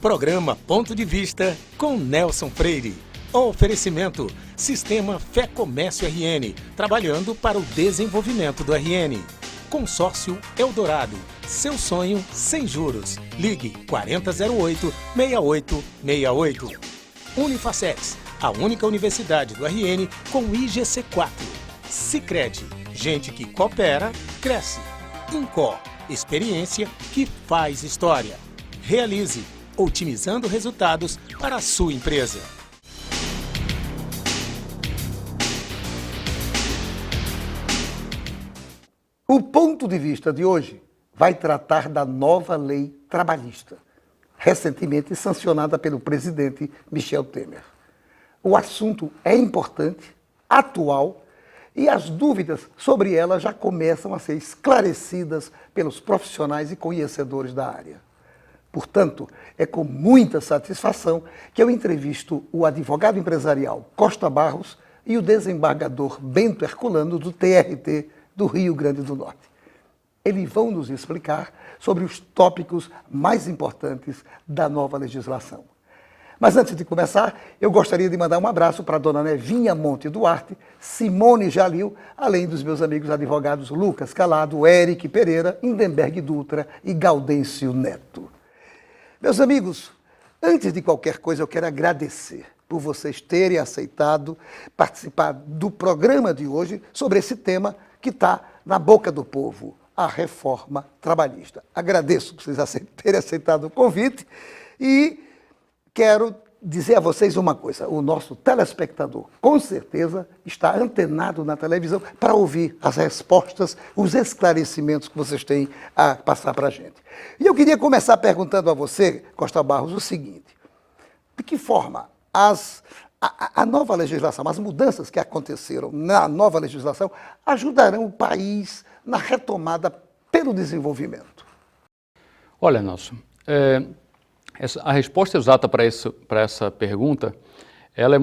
Programa Ponto de Vista com Nelson Freire. Oferecimento: Sistema Fé Comércio RN, trabalhando para o desenvolvimento do RN. Consórcio Eldorado, seu sonho sem juros. Ligue 4008-6868. Unifacex, a única universidade do RN com IGC4. Sicredi, gente que coopera, cresce. Incor, experiência que faz história. Realize, otimizando resultados para a sua empresa. O ponto de vista de hoje vai tratar da nova lei trabalhista, recentemente sancionada pelo presidente Michel Temer. O assunto é importante, atual, e as dúvidas sobre ela já começam a ser esclarecidas pelos profissionais e conhecedores da área. Portanto, é com muita satisfação que eu entrevisto o advogado empresarial Costa Barros e o desembargador Bento Herculano, do TRT do Rio Grande do Norte. Eles vão nos explicar sobre os tópicos mais importantes da nova legislação. Mas antes de começar, eu gostaria de mandar um abraço para a dona Nevinha Monte Duarte, Simone Jalil, além dos meus amigos advogados Lucas Calado, Eric Pereira, Indenberg Dutra e Gaudêncio Neto. Meus amigos, antes de qualquer coisa, eu quero agradecer por vocês terem aceitado participar do programa de hoje sobre esse tema que está na boca do povo, a reforma trabalhista. Agradeço por vocês terem aceitado o convite e quero dizer a vocês uma coisa: o nosso telespectador, com certeza, está antenado na televisão para ouvir as respostas, os esclarecimentos que vocês têm a passar para a gente. E eu queria começar perguntando a você, Costa Barros, o seguinte: de que forma a nova legislação, as mudanças que aconteceram na nova legislação ajudarão o país na retomada pelo desenvolvimento? Olha, Nelson, a resposta exata para essa pergunta, ela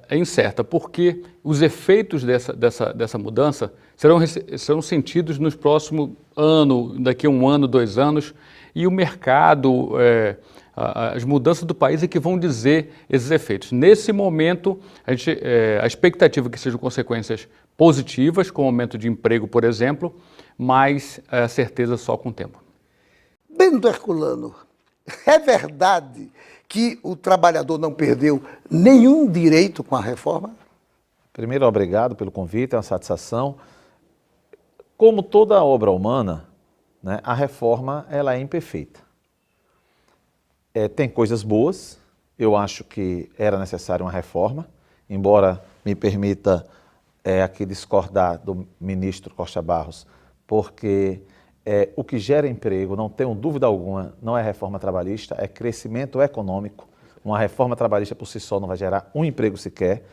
é incerta, porque os efeitos dessa mudança serão sentidos nos próximos anos, daqui a 1 ano, 2 anos, e o mercado, as mudanças do país é que vão dizer esses efeitos. Nesse momento, a expectativa é que sejam consequências positivas, com o aumento de emprego, por exemplo, mas a certeza só com o tempo. Bento Herculano, é verdade que o trabalhador não perdeu nenhum direito com a reforma? Primeiro, obrigado pelo convite, é uma satisfação. Como toda obra humana, né, a reforma ela é imperfeita. Tem coisas boas, eu acho que era necessária uma reforma, embora me permita aqui discordar do ministro Costa Barros, porque o que gera emprego, não tenho dúvida alguma, não é reforma trabalhista, é crescimento econômico. Uma reforma trabalhista por si só não vai gerar um emprego sequer.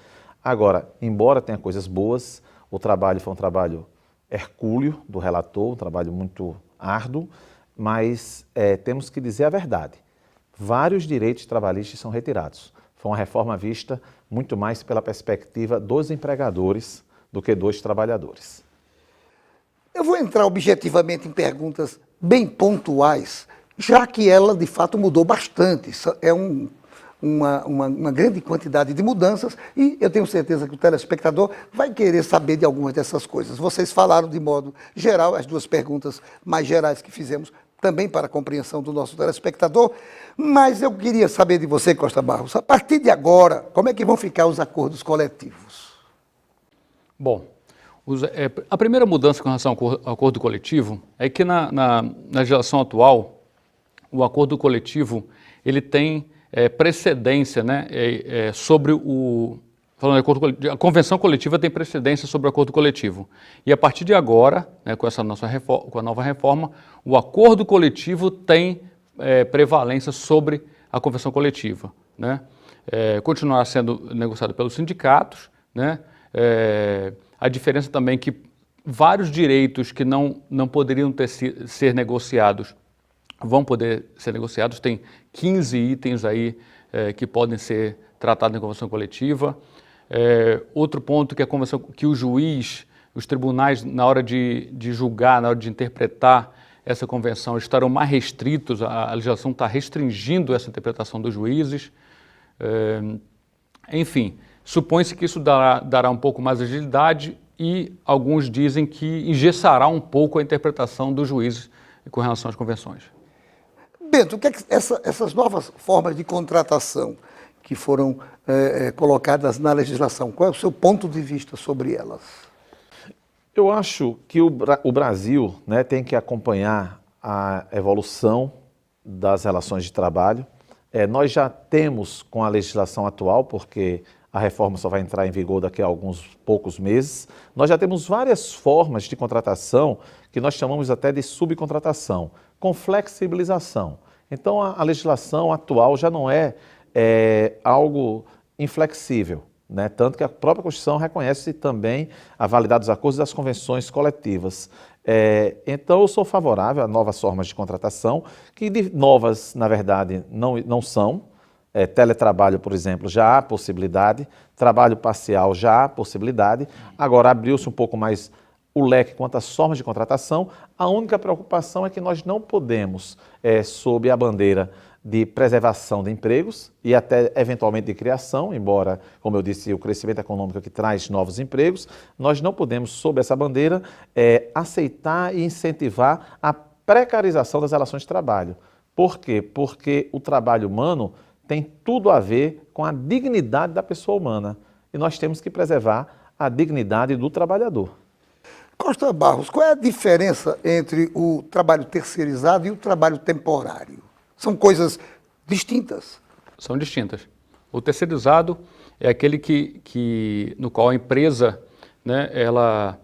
Agora, embora tenha coisas boas, o trabalho foi um trabalho hercúleo do relator, um trabalho muito árduo, mas temos que dizer a verdade. Vários direitos trabalhistas são retirados. Foi uma reforma vista muito mais pela perspectiva dos empregadores do que dos trabalhadores. Eu vou entrar objetivamente em perguntas bem pontuais, já que ela, de fato, mudou bastante. É uma grande quantidade de mudanças e eu tenho certeza que o telespectador vai querer saber de algumas dessas coisas. Vocês falaram de modo geral, as duas perguntas mais gerais que fizemos, também para a compreensão do nosso telespectador, mas eu queria saber de você, Costa Barros, a partir de agora, como é que vão ficar os acordos coletivos? Bom, a primeira mudança com relação ao acordo coletivo é que na legislação atual, o acordo coletivo ele tem precedência, né, sobre falando de acordo coletivo, a convenção coletiva tem precedência sobre o acordo coletivo. E a partir de agora, né, com a nova reforma, o acordo coletivo tem prevalência sobre a convenção coletiva, né? Continuará sendo negociado pelos sindicatos, né? A diferença também é que vários direitos que não poderiam ser negociados vão poder ser negociados. Tem 15 itens aí que podem ser tratados na convenção coletiva. Outro ponto que o juiz, os tribunais, na hora de julgar, na hora de interpretar essa convenção estarão mais restritos, a legislação está restringindo essa interpretação dos juízes. Enfim, supõe-se que isso dará um pouco mais de agilidade e alguns dizem que engessará um pouco a interpretação dos juízes com relação às convenções. Bento, o que é que essas novas formas de contratação que foram colocadas na legislação, qual é o seu ponto de vista sobre elas? Eu acho que o Brasil, né, tem que acompanhar a evolução das relações de trabalho. Nós já temos com a legislação atual, porque a reforma só vai entrar em vigor daqui a alguns poucos meses, nós já temos várias formas de contratação que nós chamamos até de subcontratação, com flexibilização. Então a legislação atual já não é algo inflexível, né? Tanto que a própria Constituição reconhece também a validade dos acordos e das convenções coletivas. Então eu sou favorável a novas formas de contratação, que novas, na verdade, não são. Teletrabalho, por exemplo, já há possibilidade, trabalho parcial já há possibilidade, agora abriu-se um pouco mais o leque quanto às formas de contratação. A única preocupação é que nós não podemos, sob a bandeira de preservação de empregos e até eventualmente de criação, embora, como eu disse, o crescimento econômico que traz novos empregos, nós não podemos, sob essa bandeira, aceitar e incentivar a precarização das relações de trabalho. Por quê? Porque o trabalho humano tem tudo a ver com a dignidade da pessoa humana e nós temos que preservar a dignidade do trabalhador. Costa Barros, qual é a diferença entre o trabalho terceirizado e o trabalho temporário? São coisas distintas? São distintas. O terceirizado é aquele no qual a empresa, né, ela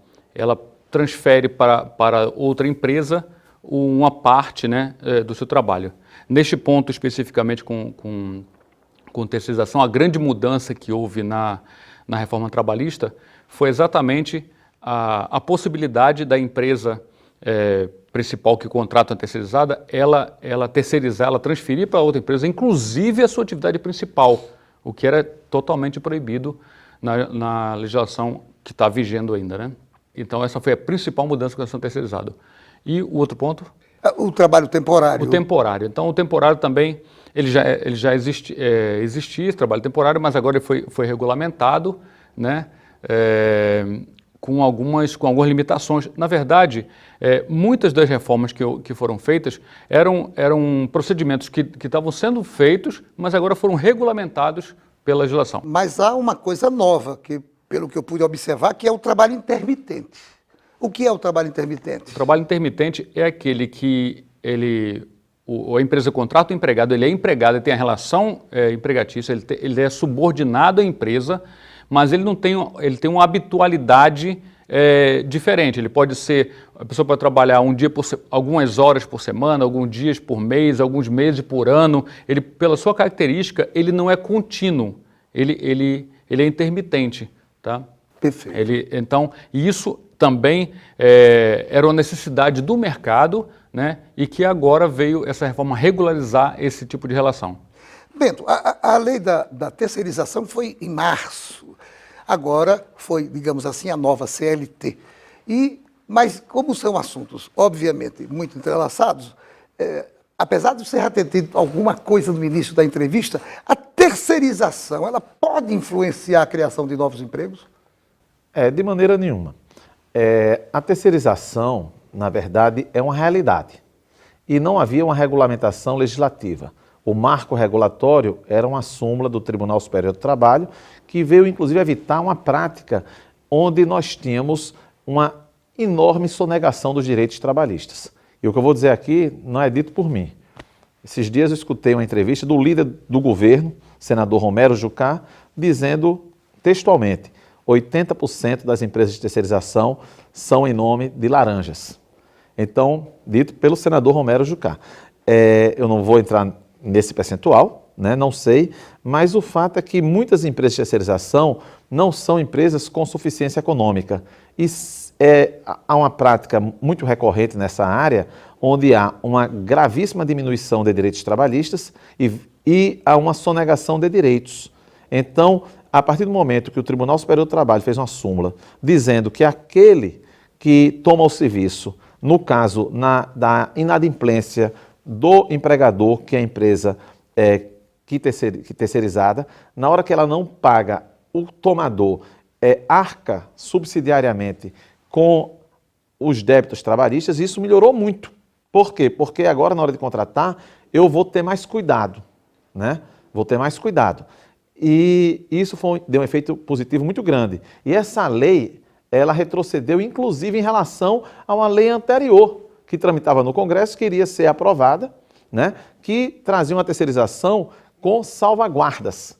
transfere para outra empresa uma parte, né, do seu trabalho. Neste ponto, especificamente com terceirização, a grande mudança que houve na reforma trabalhista foi exatamente a possibilidade da empresa principal que contrata a terceirizada, ela terceirizar, ela transferir para outra empresa, inclusive a sua atividade principal, o que era totalmente proibido na legislação que está vigendo ainda, né? Então essa foi a principal mudança com a relação terceirizada. E o outro ponto? O trabalho temporário. O temporário. Então o temporário também, ele já existia esse trabalho temporário, mas agora ele foi regulamentado, né? Com algumas limitações. Na verdade, muitas das reformas que foram feitas eram procedimentos que estavam sendo feitos, mas agora foram regulamentados pela legislação. Mas há uma coisa nova, que, pelo que eu pude observar, que é o trabalho intermitente. O que é o trabalho intermitente? O trabalho intermitente é aquele que a empresa contrata o empregado, ele é empregado, ele tem a relação empregatícia, ele é subordinado à empresa, mas ele tem uma habitualidade diferente. Ele pode ser, a pessoa pode trabalhar algumas horas por semana, alguns dias por mês, alguns meses por ano. Ele, pela sua característica, ele não é contínuo, ele é intermitente, tá? Perfeito. Então, isso também era uma necessidade do mercado, né? E que agora veio essa reforma regularizar esse tipo de relação. Bento, a lei da terceirização foi em março. Agora foi, digamos assim, a nova CLT. Mas como são assuntos, obviamente, muito entrelaçados, apesar de você já ter tido alguma coisa no início da entrevista, a terceirização, ela pode influenciar a criação de novos empregos? De maneira nenhuma. A terceirização, na verdade, é uma realidade. E não havia uma regulamentação legislativa. O marco regulatório era uma súmula do Tribunal Superior do Trabalho, que veio, inclusive, evitar uma prática onde nós tínhamos uma enorme sonegação dos direitos trabalhistas. E o que eu vou dizer aqui não é dito por mim. Esses dias eu escutei uma entrevista do líder do governo, senador Romero Jucá, dizendo textualmente: 80% das empresas de terceirização são em nome de laranjas. Então, dito pelo senador Romero Jucá. Eu não vou entrar nesse percentual, né? Não sei, mas o fato é que muitas empresas de terceirização não são empresas com suficiência econômica. E há uma prática muito recorrente nessa área, onde há uma gravíssima diminuição de direitos trabalhistas e há uma sonegação de direitos. Então, a partir do momento que o Tribunal Superior do Trabalho fez uma súmula dizendo que aquele que toma o serviço No caso da inadimplência do empregador, que é a empresa terceirizada, na hora que ela não paga, o tomador arca subsidiariamente com os débitos trabalhistas, e isso melhorou muito. Por quê? Porque agora, na hora de contratar, eu vou ter mais cuidado, né? Vou ter mais cuidado. E isso deu um efeito positivo muito grande. E essa lei, ela retrocedeu, inclusive, em relação a uma lei anterior, que tramitava no Congresso, que iria ser aprovada, né? Que trazia uma terceirização com salvaguardas.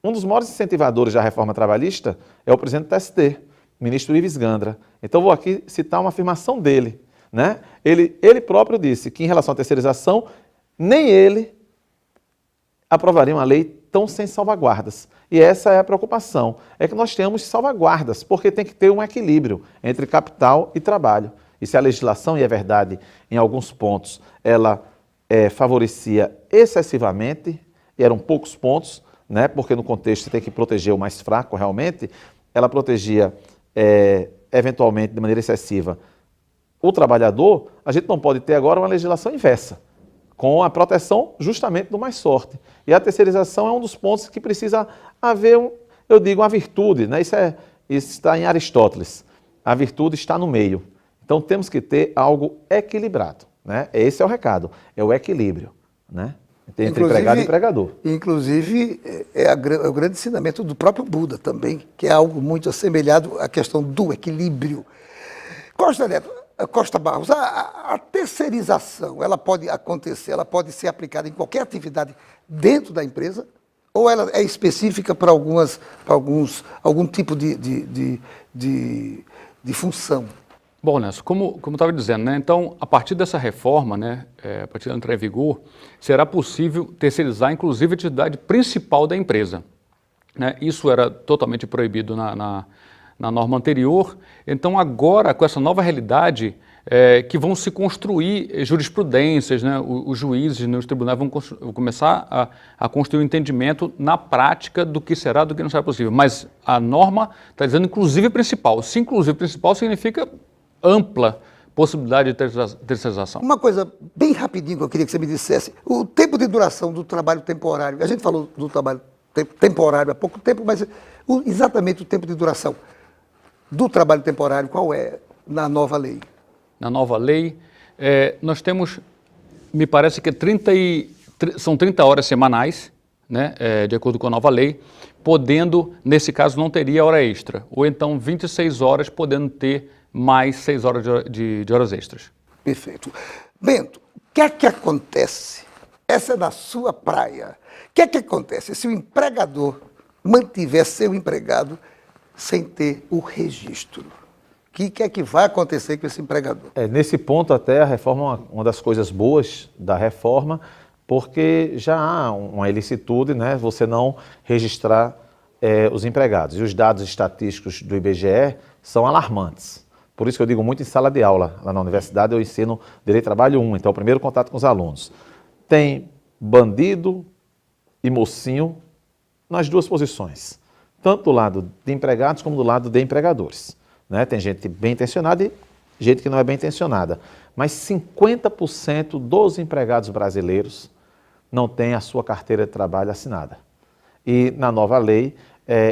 Um dos maiores incentivadores da reforma trabalhista é o presidente do TST, ministro Ives Gandra. Então, vou aqui citar uma afirmação dele, né? Ele próprio disse que, em relação à terceirização, nem ele aprovaria uma lei tão sem salvaguardas. E essa é a preocupação, é que nós tenhamos salvaguardas, porque tem que ter um equilíbrio entre capital e trabalho. E se a legislação, e é verdade, em alguns pontos, ela favorecia excessivamente, e eram poucos pontos, né? Porque no contexto você tem que proteger o mais fraco realmente, ela protegia eventualmente de maneira excessiva o trabalhador, a gente não pode ter agora uma legislação inversa, com a proteção justamente do mais forte. E a terceirização é um dos pontos que precisa haver, eu digo, uma virtude, né? Isso está em Aristóteles, a virtude está no meio. Então temos que ter algo equilibrado, né? Esse é o recado, é o equilíbrio, né? Entre empregado e empregador. Inclusive, é o grande ensinamento do próprio Buda também, que é algo muito assemelhado à questão do equilíbrio. Costa Barros, a terceirização, ela pode acontecer, ela pode ser aplicada em qualquer atividade dentro da empresa, ou ela é específica para algum tipo de função? Bom, Nelson, como eu estava dizendo, né? Então, a partir dessa reforma, né, a partir da entrada em vigor, será possível terceirizar, inclusive, a atividade principal da empresa, né? Isso era totalmente proibido na norma anterior. Então, agora, com essa nova realidade, que vão se construir jurisprudências, né? Os juízes nos tribunais vão começar a construir um entendimento na prática do que será, do que não será possível. Mas a norma está dizendo inclusive principal. Se inclusive principal significa ampla possibilidade de terceirização. Uma coisa bem rapidinho que eu queria que você me dissesse, o tempo de duração do trabalho temporário, a gente falou do trabalho temporário há pouco tempo, mas exatamente o tempo de duração do trabalho temporário, qual é na nova lei? Na nova lei, nós temos, me parece que são 30 horas semanais, né, de acordo com a nova lei, podendo, nesse caso, não teria hora extra, ou então 26 horas, podendo ter mais 6 horas de horas extras. Perfeito. Bento, o que é que acontece? Essa é da sua praia. O que é que acontece se o empregador mantiver seu empregado sem ter o registro? O que é que vai acontecer com esse empregador? Nesse ponto até a reforma, uma das coisas boas da reforma, porque já há uma ilicitude, né, você não registrar os empregados. E os dados estatísticos do IBGE são alarmantes. Por isso que eu digo muito em sala de aula. Lá na universidade eu ensino Direito do Trabalho 1, então é o primeiro contato com os alunos. Tem bandido e mocinho nas duas posições, tanto do lado de empregados como do lado de empregadores, né? Tem gente bem intencionada e gente que não é bem intencionada. Mas 50% dos empregados brasileiros não têm a sua carteira de trabalho assinada. E na nova lei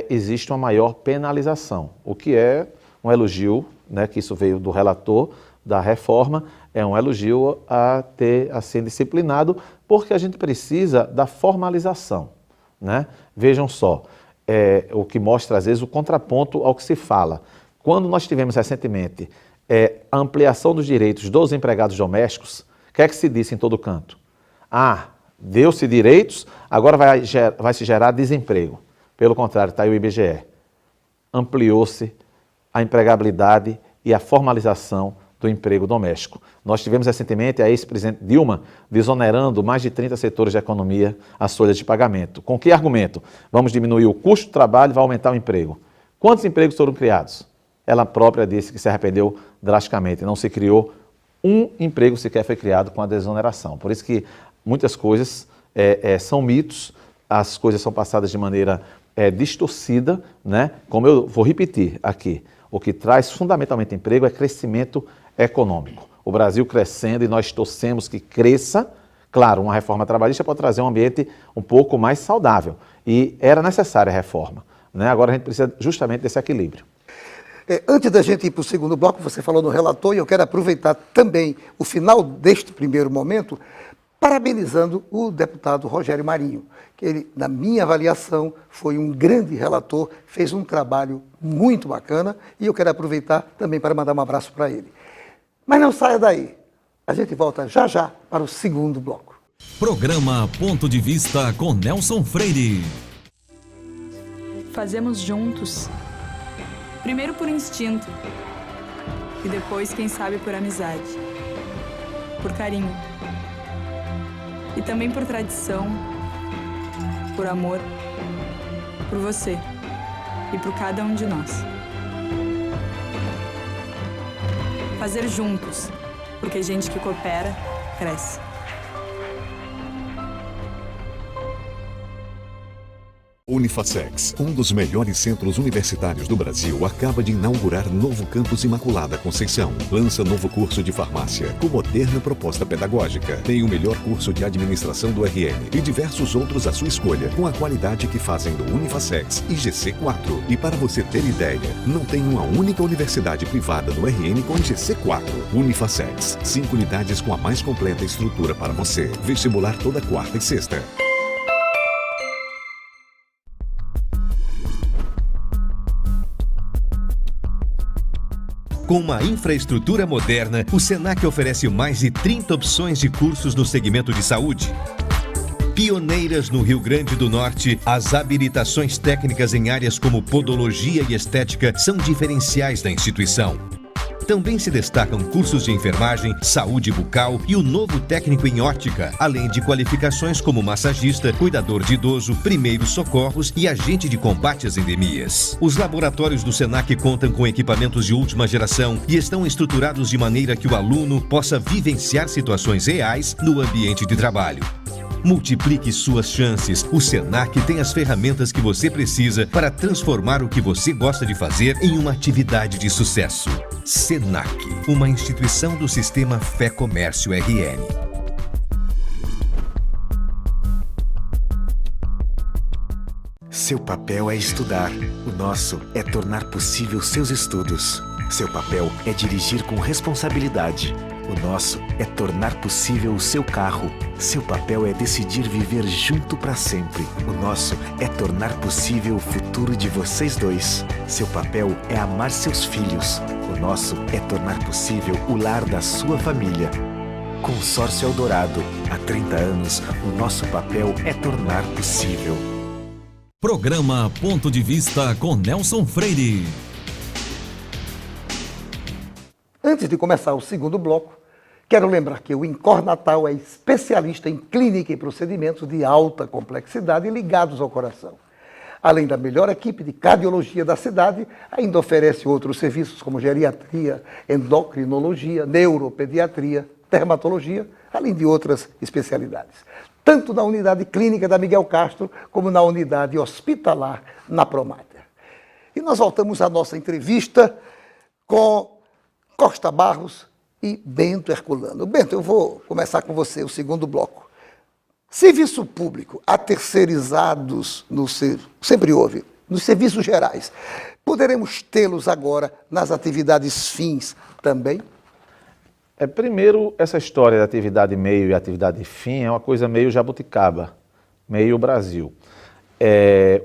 existe uma maior penalização, o que é um elogio, né, que isso veio do relator da reforma, é um elogio a ser disciplinado, porque a gente precisa da formalização, né? Vejam só, o que mostra às vezes o contraponto ao que se fala. Quando nós tivemos recentemente a ampliação dos direitos dos empregados domésticos, o que é que se disse em todo canto? Deu-se direitos, agora vai se gerar desemprego. Pelo contrário, está aí o IBGE. Ampliou-se a empregabilidade e a formalização do emprego doméstico. Nós tivemos recentemente a ex-presidente Dilma desonerando mais de 30 setores da economia as folhas de pagamento. Com que argumento? Vamos diminuir o custo do trabalho e vai aumentar o emprego. Quantos empregos foram criados? Ela própria disse que se arrependeu drasticamente. Não se criou um emprego sequer foi criado com a desoneração. Por isso que muitas coisas são mitos, as coisas são passadas de maneira distorcida, né? Como eu vou repetir aqui, o que traz fundamentalmente emprego é crescimento econômico. O Brasil crescendo e nós torcemos que cresça. Claro, uma reforma trabalhista pode trazer um ambiente um pouco mais saudável e era necessária a reforma, né? Agora a gente precisa justamente desse equilíbrio. Antes da gente ir para o segundo bloco, você falou no relator, e eu quero aproveitar também o final deste primeiro momento, parabenizando o deputado Rogério Marinho, que ele, na minha avaliação, foi um grande relator, fez um trabalho muito bacana, e eu quero aproveitar também para mandar um abraço para ele. Mas não saia daí, a gente volta já já para o segundo bloco. Programa Ponto de Vista com Nelson Freire. Fazemos juntos. Primeiro por instinto e depois, quem sabe, por amizade, por carinho e também por tradição, por amor, por você e por cada um de nós. Fazer juntos, porque gente que coopera, cresce. Unifacex, um dos melhores centros universitários do Brasil, acaba de inaugurar novo campus Imaculada Conceição. Lança novo curso de farmácia, com moderna proposta pedagógica. Tem o melhor curso de administração do RN e diversos outros à sua escolha, com a qualidade que fazem do Unifacex e GC4. E para você ter ideia, não tem uma única universidade privada no RN com GC4. Unifacex, 5 unidades com a mais completa estrutura para você. Vestibular toda quarta e sexta. Com uma infraestrutura moderna, o Senac oferece mais de 30 opções de cursos no segmento de saúde. Pioneiras no Rio Grande do Norte, as habilitações técnicas em áreas como podologia e estética são diferenciais da instituição. Também se destacam cursos de enfermagem, saúde bucal e o novo técnico em ótica, além de qualificações como massagista, cuidador de idoso, primeiros socorros e agente de combate às endemias. Os laboratórios do Senac contam com equipamentos de última geração e estão estruturados de maneira que o aluno possa vivenciar situações reais no ambiente de trabalho. Multiplique suas chances. O Senac tem as ferramentas que você precisa para transformar o que você gosta de fazer em uma atividade de sucesso. Senac, uma instituição do Sistema Fé Comércio RN. Seu papel é estudar. O nosso é tornar possível seus estudos. Seu papel é dirigir com responsabilidade. O nosso é tornar possível o seu carro. Seu papel é decidir viver junto para sempre. O nosso é tornar possível o futuro de vocês dois. Seu papel é amar seus filhos. O nosso é tornar possível o lar da sua família. Consórcio Eldorado. Há 30 anos, o nosso papel é tornar possível. Programa Ponto de Vista com Nelson Freire. Antes de começar o segundo bloco, quero lembrar que o Incor Natal é especialista em clínica e procedimentos de alta complexidade ligados ao coração. Além da melhor equipe de cardiologia da cidade, ainda oferece outros serviços como geriatria, endocrinologia, neuropediatria, dermatologia, além de outras especialidades. Tanto na unidade clínica da Miguel Castro, como na unidade hospitalar na Promáter. E nós voltamos à nossa entrevista com Costa Barros e Bento Herculano. Bento, eu vou começar com você o segundo bloco. Serviço público a terceirizados, sempre houve, nos serviços gerais. Poderemos tê-los agora nas atividades fins também? Primeiro, essa história da atividade meio e atividade fim é uma coisa meio jabuticaba, meio Brasil.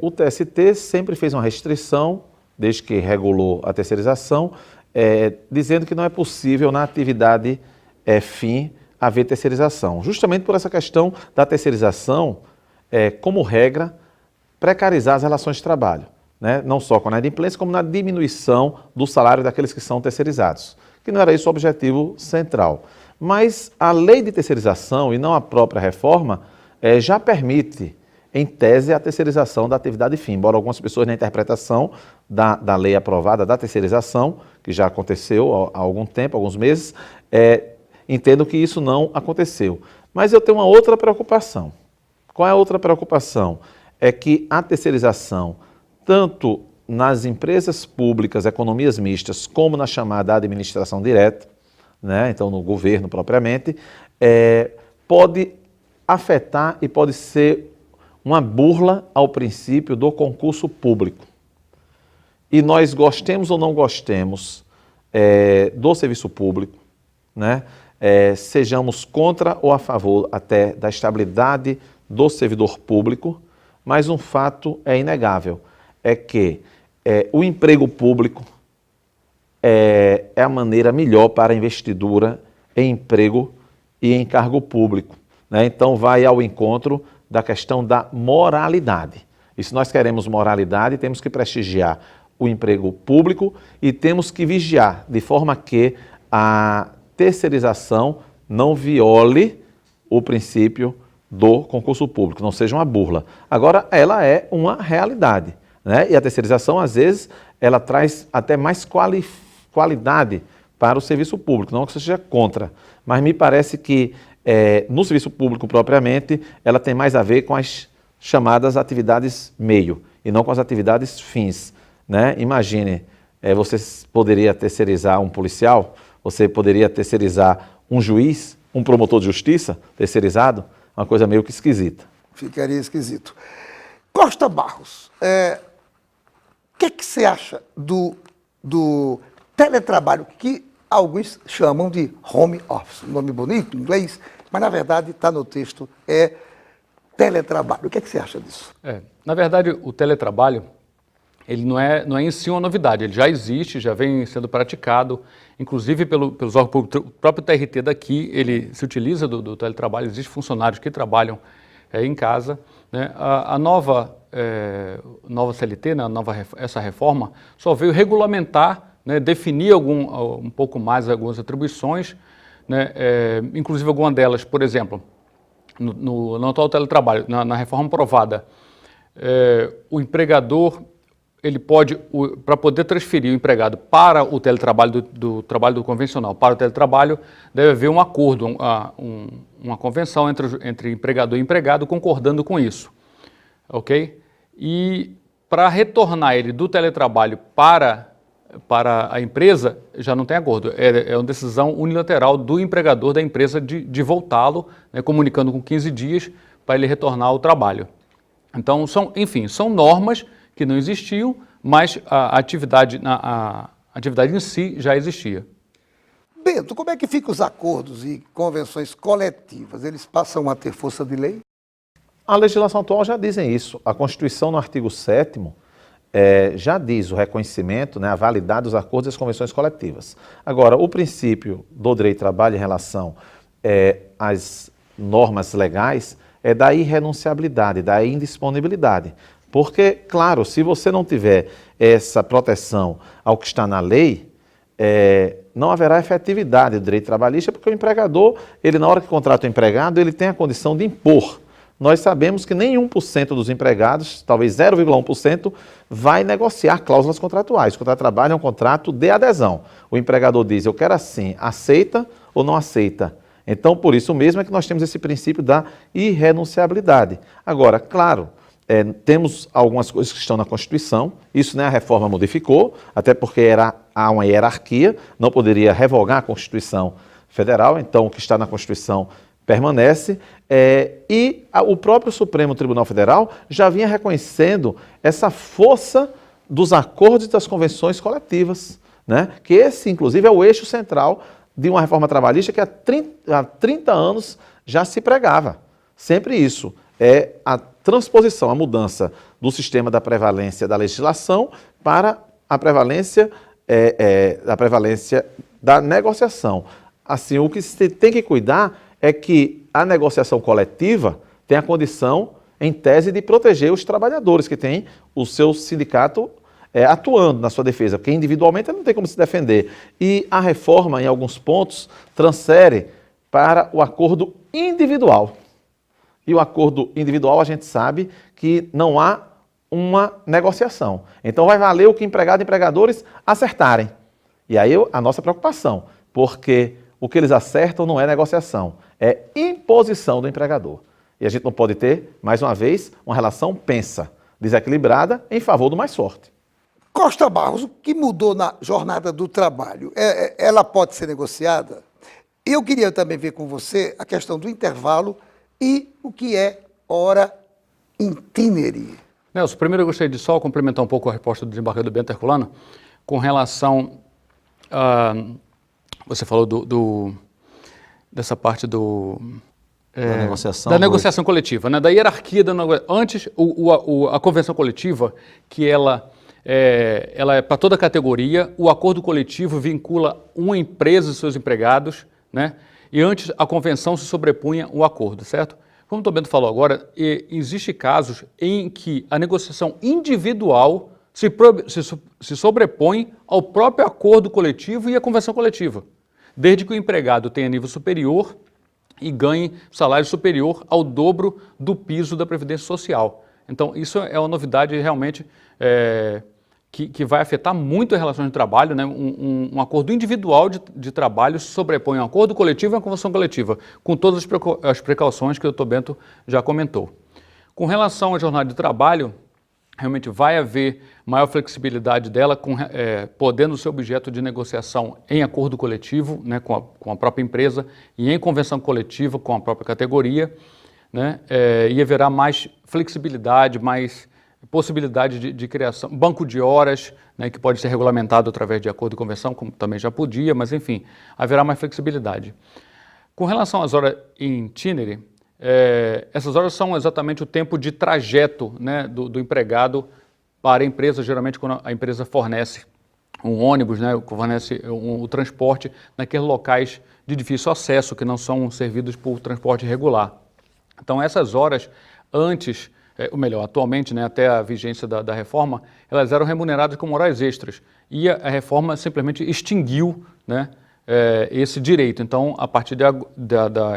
O TST sempre fez uma restrição, desde que regulou a terceirização, dizendo que não é possível na atividade fim haver terceirização. Justamente por essa questão da terceirização, como regra, precarizar as relações de trabalho, né? Não só com a inadimplência, como na diminuição do salário daqueles que são terceirizados, que não era esse o objetivo central. Mas a lei de terceirização e não a própria reforma já permite, em tese, a terceirização da atividade fim, embora algumas pessoas na interpretação da lei aprovada da terceirização, que já aconteceu há algum tempo, alguns meses, entendam que isso não aconteceu. Mas eu tenho uma outra preocupação. Qual é a outra preocupação? É que a terceirização, tanto nas empresas públicas, economias mistas, como na chamada administração direta, né, então no governo propriamente, pode afetar e pode ser uma burla ao princípio do concurso público. E nós gostemos ou não gostemos do serviço público, né, sejamos contra ou a favor até da estabilidade do servidor público, mas um fato é inegável, é que o emprego público é a maneira melhor para a investidura em emprego e em cargo público, né? Então vai ao encontro da questão da moralidade. E se nós queremos moralidade, temos que prestigiar o emprego público e temos que vigiar de forma que a terceirização não viole o princípio do concurso público, não seja uma burla. Agora, ela é uma realidade, né? E a terceirização, às vezes, ela traz até mais qualidade para o serviço público, não que você seja contra, mas me parece que no serviço público propriamente, ela tem mais a ver com as chamadas atividades meio e não com as atividades fins, né? Imagine, você poderia terceirizar um policial, você poderia terceirizar um juiz, um promotor de justiça terceirizado, uma coisa meio que esquisita. Ficaria esquisito. Costa Barros, o que você acha do teletrabalho, que alguns chamam de home office, um nome bonito em inglês, mas na verdade está no texto, é teletrabalho. O que você acha disso? Na verdade, o teletrabalho, ele não é em si uma novidade, ele já existe, já vem sendo praticado, inclusive pelos órgãos públicos. O próprio TRT daqui, ele se utiliza do teletrabalho, existem funcionários que trabalham em casa, né? A nova CLT, né, essa reforma, só veio regulamentar, né, definir um pouco mais algumas atribuições, né, inclusive alguma delas, por exemplo, no atual teletrabalho, na reforma aprovada, o empregador, ele pode, para poder transferir o empregado para o teletrabalho, do trabalho do convencional para o teletrabalho, deve haver um acordo, uma convenção entre empregador e empregado concordando com isso, ok? E para retornar ele do teletrabalho para a empresa, já não tem acordo, é uma decisão unilateral do empregador da empresa de voltá-lo, né, comunicando com 15 dias para ele retornar ao trabalho. Então, são normas que não existiam, mas a atividade em si já existia. Bento, como é que ficam os acordos e convenções coletivas? Eles passam a ter força de lei? A legislação atual já dizem isso. A Constituição, no artigo 7º, já diz o reconhecimento, né, a validade dos acordos e as convenções coletivas. Agora, o princípio do direito de trabalho em relação às normas legais é da irrenunciabilidade, da indisponibilidade. Porque, claro, se você não tiver essa proteção ao que está na lei, não haverá efetividade do direito trabalhista, porque o empregador, ele na hora que contrata o empregado, ele tem a condição de impor. Nós sabemos que nem 1% dos empregados, talvez 0,1%, vai negociar cláusulas contratuais. O contrato de trabalho é um contrato de adesão. O empregador diz, eu quero assim, aceita ou não aceita? Então, por isso mesmo é que nós temos esse princípio da irrenunciabilidade. Agora, claro, temos algumas coisas que estão na Constituição, isso, né, a reforma modificou, até porque há uma hierarquia, não poderia revogar a Constituição Federal, então o que está na Constituição permanece, e o próprio Supremo Tribunal Federal já vinha reconhecendo essa força dos acordos e das convenções coletivas, né, que esse, inclusive, é o eixo central de uma reforma trabalhista que há 30 anos já se pregava. Sempre isso. É a transposição, a mudança do sistema da prevalência da legislação para a prevalência da negociação. Assim, o que se tem que cuidar é que a negociação coletiva tem a condição, em tese, de proteger os trabalhadores que têm o seu sindicato atuando na sua defesa, porque individualmente ele não tem como se defender. E a reforma, em alguns pontos, transfere para o acordo individual. E o acordo individual, a gente sabe que não há uma negociação. Então vai valer o que empregado e empregadores acertarem. E aí a nossa preocupação, porque o que eles acertam não é negociação, é imposição do empregador. E a gente não pode ter, mais uma vez, uma relação desequilibrada em favor do mais forte. Costa Barros, o que mudou na jornada do trabalho? Ela pode ser negociada? Eu queria também ver com você a questão do intervalo e o que é hora itinere. Nelson, primeiro eu gostaria de só complementar um pouco a resposta do desembargador Bento Herculano com relação a... Você falou dessa parte da da negociação coletiva, né? Da hierarquia da antes a convenção coletiva, que ela é para toda categoria, o acordo coletivo vincula uma empresa e seus empregados, né? E antes a convenção se sobrepunha o acordo, certo? Como o Dr. Bento falou agora, existem casos em que a negociação individual se sobrepõe ao próprio acordo coletivo e à convenção coletiva, desde que o empregado tenha nível superior e ganhe salário superior ao dobro do piso da Previdência Social. Então, isso é uma novidade realmente que vai afetar muito as relações de trabalho, né? Um acordo individual de trabalho se sobrepõe a um acordo coletivo e a uma convenção coletiva, com todas as precauções que o Dr. Bento já comentou. Com relação à jornada de trabalho, realmente vai haver maior flexibilidade dela, podendo ser objeto de negociação em acordo coletivo, né, com a própria empresa, e em convenção coletiva com a própria categoria, né, e haverá mais flexibilidade, mais possibilidade de criação, banco de horas, né, que pode ser regulamentado através de acordo de convenção, como também já podia, mas enfim, haverá mais flexibilidade. Com relação às horas in itinere, essas horas são exatamente o tempo de trajeto, né, do empregado para a empresa, geralmente quando a empresa fornece um ônibus, né, fornece o transporte naqueles locais de difícil acesso, que não são servidos por transporte regular. Então essas horas antes, ou melhor, atualmente, né, até a vigência da reforma, elas eram remuneradas como horas extras e a reforma simplesmente extinguiu, né, esse direito. Então, a partir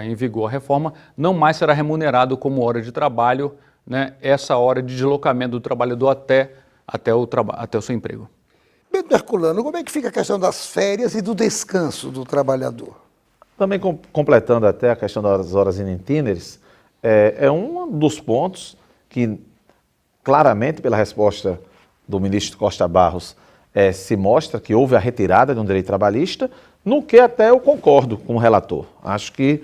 em vigor a reforma, não mais será remunerado como hora de trabalho, né, essa hora de deslocamento do trabalhador até o seu emprego. Bento Herculano, como é que fica a questão das férias e do descanso do trabalhador? Também completando até a questão das horas in itinere, é um dos pontos que, claramente, pela resposta do ministro Costa Barros, se mostra que houve a retirada de um direito trabalhista, no que até eu concordo com o relator. Acho que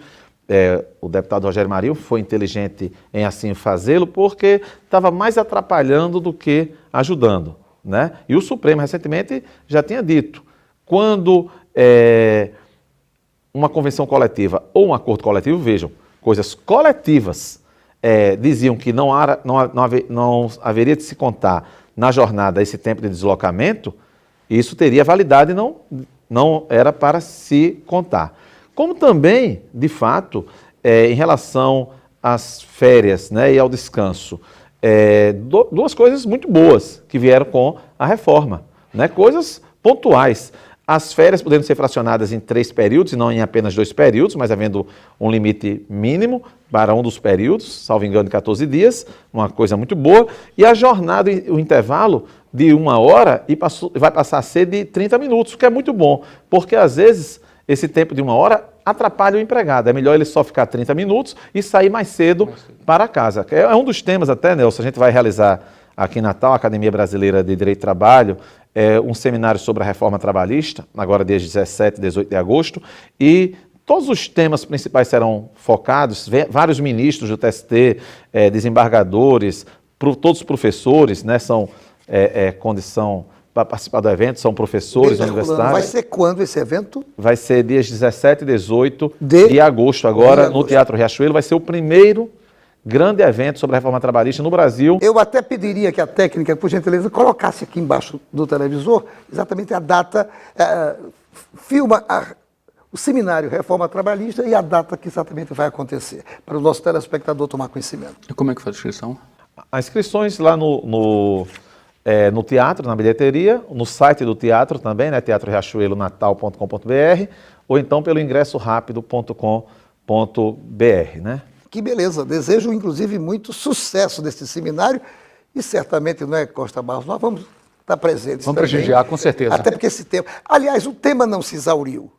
o deputado Rogério Marinho foi inteligente em assim fazê-lo, porque estava mais atrapalhando do que ajudando, né? E o Supremo recentemente já tinha dito, quando uma convenção coletiva ou um acordo coletivo, vejam, coisas coletivas, diziam que não haveria de se contar na jornada esse tempo de deslocamento, isso teria validade e não era para se contar. Como também, de fato, em relação às férias, né, e ao descanso, duas coisas muito boas que vieram com a reforma, né, coisas pontuais. As férias podendo ser fracionadas em 3 períodos, e não em apenas 2 períodos, mas havendo um limite mínimo para um dos períodos, salvo engano, de 14 dias, uma coisa muito boa. E a jornada, o intervalo de 1 hora, vai passar a ser de 30 minutos, o que é muito bom, porque às vezes esse tempo de 1 hora atrapalha o empregado. É melhor ele só ficar 30 minutos e sair mais cedo para casa. É um dos temas até, Nelson, a gente vai realizar aqui em Natal, a Academia Brasileira de Direito do Trabalho, um seminário sobre a reforma trabalhista, agora dias 17 e 18 de agosto, e todos os temas principais serão focados, vários ministros do TST, desembargadores, todos os professores, né, são condição para participar do evento, são professores universitários. Vai ser quando esse evento? Vai ser dias 17 e 18 de agosto, agora no Teatro Riachuelo, vai ser o primeiro grande evento sobre a reforma trabalhista no Brasil. Eu até pediria que a técnica, por gentileza, colocasse aqui embaixo do televisor exatamente a data, filma o seminário Reforma Trabalhista e a data que exatamente vai acontecer, para o nosso telespectador tomar conhecimento. E como é que faz a inscrição? As inscrições lá no teatro, na bilheteria, no site do teatro também, né, teatroriachuelonatal.com.br, ou então pelo ingressorapido.com.br, né? Que beleza, desejo inclusive muito sucesso desse seminário e certamente, não é, Costa Barros, nós vamos estar presentes. Vamos prestigiar, com certeza. Até porque esse tema... Aliás, o tema não se exauriu.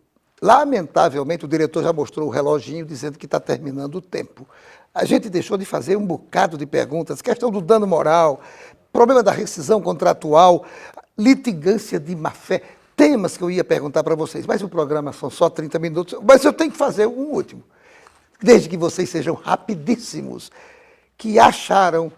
Lamentavelmente, o diretor já mostrou o reloginho dizendo que está terminando o tempo. A gente deixou de fazer um bocado de perguntas, questão do dano moral, problema da rescisão contratual, litigância de má-fé, temas que eu ia perguntar para vocês, mas o programa são só 30 minutos, mas eu tenho que fazer um último. Desde que vocês sejam rapidíssimos, que acham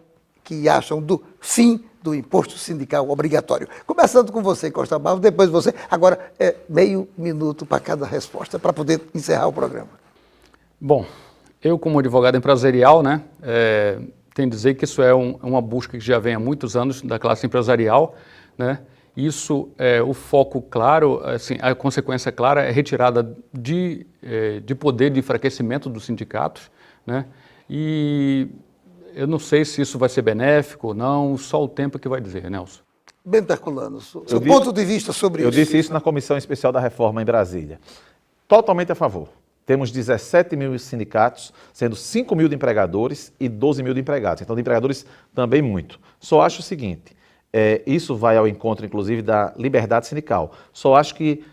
do fim do imposto sindical obrigatório. Começando com você, Costa Barros, depois você. Agora é meio minuto para cada resposta, para poder encerrar o programa. Bom, eu como advogado empresarial, né, tenho que dizer que isso é uma busca que já vem há muitos anos da classe empresarial, né. Isso é o foco claro, assim, a consequência clara é retirada de poder de enfraquecimento dos sindicatos, né, e eu não sei se isso vai ser benéfico ou não, só o tempo que vai dizer, Nelson. Bento Herculano, seu ponto de vista sobre isso. Eu disse isso na Comissão Especial da Reforma em Brasília. Totalmente a favor. Temos 17 mil sindicatos, sendo 5 mil de empregadores e 12 mil de empregados. Então, de empregadores também muito. Só acho o seguinte, isso vai ao encontro, inclusive, da liberdade sindical. Só acho que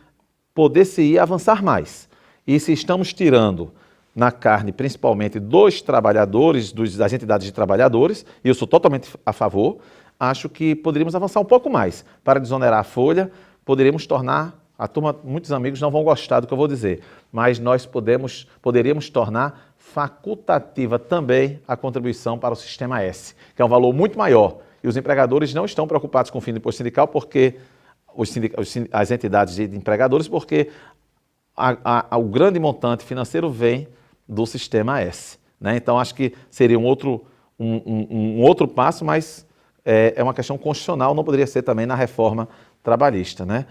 poder-se-ia avançar mais. E se estamos tirando na carne, principalmente dos trabalhadores, das entidades de trabalhadores, e eu sou totalmente a favor, acho que poderíamos avançar um pouco mais. Para desonerar a folha, poderíamos tornar, a turma, muitos amigos não vão gostar do que eu vou dizer, mas nós poderíamos tornar facultativa também a contribuição para o Sistema S, que é um valor muito maior. E os empregadores não estão preocupados com o fim do imposto sindical, porque as entidades de empregadores, porque o grande montante financeiro vem do Sistema S, né? Então, acho que seria um outro passo, mas é uma questão constitucional, não poderia ser também na reforma trabalhista, né?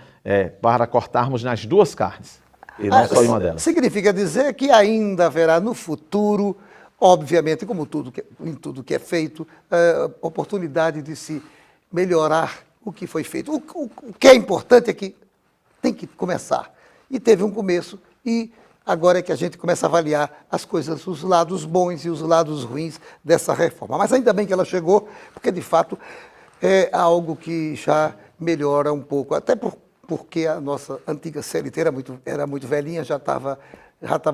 Para cortarmos nas duas carnes, e não só em uma delas. Significa dizer que ainda haverá no futuro, obviamente, como em tudo que é feito, oportunidade de se melhorar o que foi feito. O que é importante é que tem que começar. E teve um começo, e agora é que a gente começa a avaliar as coisas, os lados bons e os lados ruins dessa reforma. Mas ainda bem que ela chegou, porque de fato é algo que já melhora um pouco, até porque a nossa antiga CLT era muito velhinha, já estava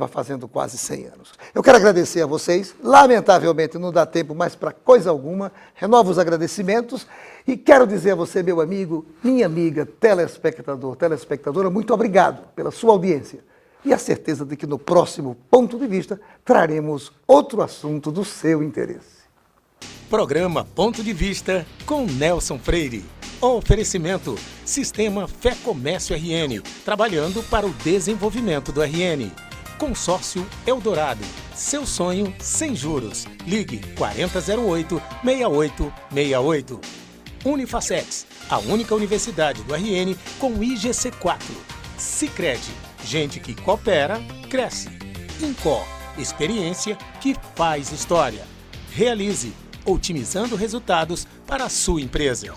fazendo quase 100 anos. Eu quero agradecer a vocês, lamentavelmente não dá tempo mais para coisa alguma, renovo os agradecimentos e quero dizer a você, meu amigo, minha amiga, telespectador, telespectadora, muito obrigado pela sua audiência. E a certeza de que no próximo Ponto de Vista traremos outro assunto do seu interesse. Programa Ponto de Vista com Nelson Freire. Oferecimento Sistema Fé Comércio RN, trabalhando para o desenvolvimento do RN. Consórcio Eldorado, seu sonho sem juros. Ligue 4008-6868. Unifacex, a única universidade do RN com IGC4. Sicredi, gente que coopera, cresce. Incor, experiência que faz história. Realize, otimizando resultados para a sua empresa.